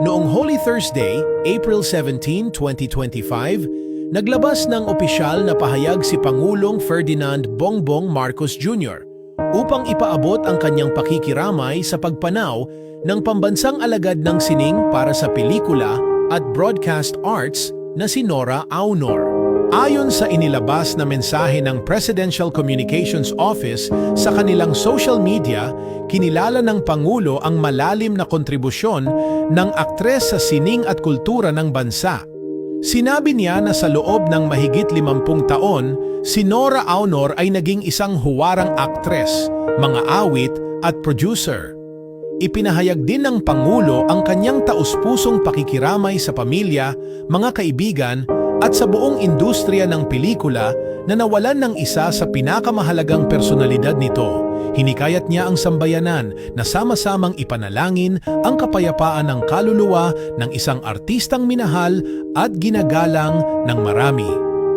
Noong Holy Thursday, April 17, 2025, naglabas ng opisyal na pahayag si Pangulong Ferdinand Bongbong Marcos Jr. upang ipaabot ang kanyang pakikiramay sa pagpanaw ng pambansang alagad ng sining para sa pelikula at broadcast arts na si Nora Aunor. Ayon sa inilabas na mensahe ng Presidential Communications Office sa kanilang social media, kinilala ng Pangulo ang malalim na kontribusyon ng aktres sa sining at kultura ng bansa. Sinabi niya na sa loob ng mahigit 50 taon, si Nora Aunor ay naging isang huwarang aktres, mga awit at producer. Ipinahayag din ng Pangulo ang kanyang taus-pusong pakikiramay sa pamilya, mga kaibigan, at sa buong industriya ng pelikula na nawalan ng isa sa pinakamahalagang personalidad nito. Hinikayat niya ang sambayanan na sama-samang ipanalangin ang kapayapaan ng kaluluwa ng isang artistang minahal at ginagalang ng marami.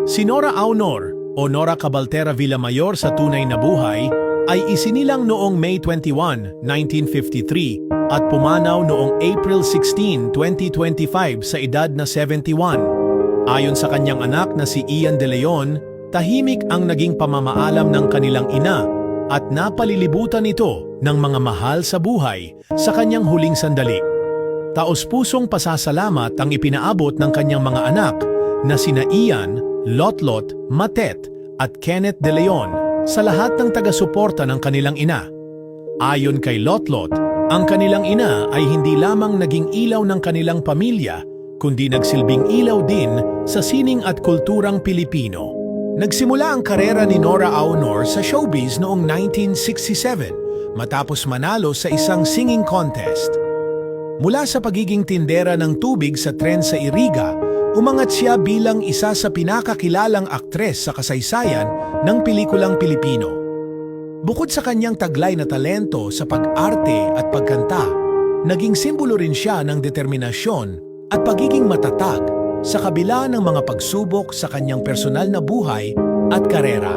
Si Nora Aunor o Nora Cabaltera Villamayor sa tunay na buhay ay isinilang noong May 21, 1953 at pumanaw noong April 16, 2025 sa edad na 71. Ayon sa kanyang anak na si Ian De Leon, tahimik ang naging pamamaalam ng kanilang ina at napalilibutan ito ng mga mahal sa buhay sa kanyang huling sandali. Taos-pusong pasasalamat ang ipinaabot ng kanyang mga anak na sina Ian, Lotlot, Matet at Kenneth De Leon sa lahat ng taga-suporta ng kanilang ina. Ayon kay Lotlot, ang kanilang ina ay hindi lamang naging ilaw ng kanilang pamilya, kundi nagsilbing ilaw din sa sining at kulturang Pilipino. Nagsimula ang karera ni Nora Aunor sa showbiz noong 1967 matapos manalo sa isang singing contest. Mula sa pagiging tindera ng tubig sa tren sa Iriga, umangat siya bilang isa sa pinakakilalang aktres sa kasaysayan ng pelikulang Pilipino. Bukod sa kanyang taglay na talento sa pag-arte at pagkanta, naging simbolo rin siya ng determinasyon at pagiging matatag sa kabila ng mga pagsubok sa kanyang personal na buhay at karera.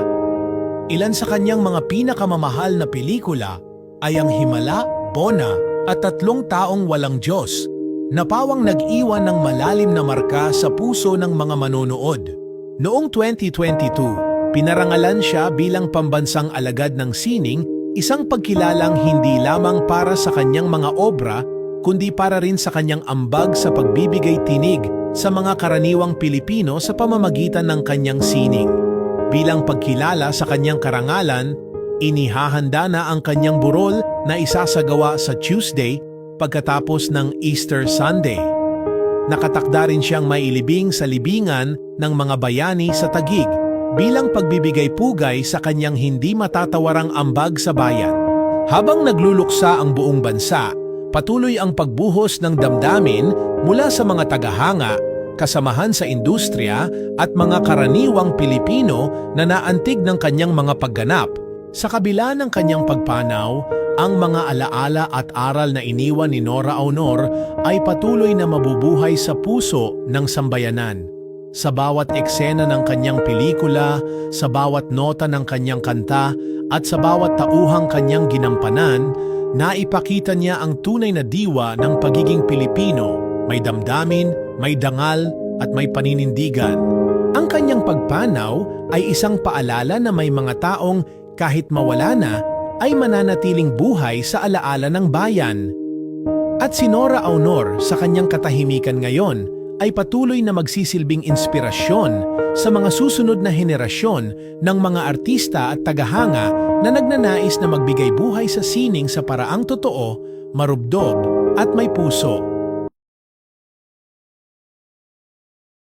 Ilan sa kanyang mga pinakamamahal na pelikula ay ang Himala, Bona at Tatlong Taong Walang Diyos, na pawang nag-iwan ng malalim na marka sa puso ng mga manonood. Noong 2022, pinarangalan siya bilang pambansang alagad ng sining, isang pagkilalang hindi lamang para sa kanyang mga obra, kundi para rin sa kanyang ambag sa pagbibigay tinig sa mga karaniwang Pilipino sa pamamagitan ng kanyang sining. Bilang pagkilala sa kanyang karangalan, inihahanda na ang kanyang burol na isasagawa sa Tuesday pagkatapos ng Easter Sunday. Nakatakda rin siyang mailibing sa libingan ng mga bayani sa Taguig bilang pagbibigay pugay sa kanyang hindi matatawarang ambag sa bayan. Habang nagluluksa ang buong bansa, patuloy ang pagbuhos ng damdamin mula sa mga tagahanga, kasamahan sa industriya at mga karaniwang Pilipino na naantig ng kanyang mga pagganap. Sa kabila ng kanyang pagpanaw, ang mga alaala at aral na iniwan ni Nora Aunor ay patuloy na mabubuhay sa puso ng sambayanan. Sa bawat eksena ng kanyang pelikula, sa bawat nota ng kanyang kanta, at sa bawat tauhang kanyang ginampanan, naipakita niya ang tunay na diwa ng pagiging Pilipino, may damdamin, may dangal, at may paninindigan. Ang kanyang pagpanaw ay isang paalala na may mga taong kahit mawala na, ay mananatiling buhay sa alaala ng bayan. At si Nora Aunor sa kanyang katahimikan ngayon ay patuloy na magsisilbing inspirasyon sa mga susunod na henerasyon ng mga artista at tagahanga na nagnanais na magbigay buhay sa sining sa paraang totoo, marubdob at may puso.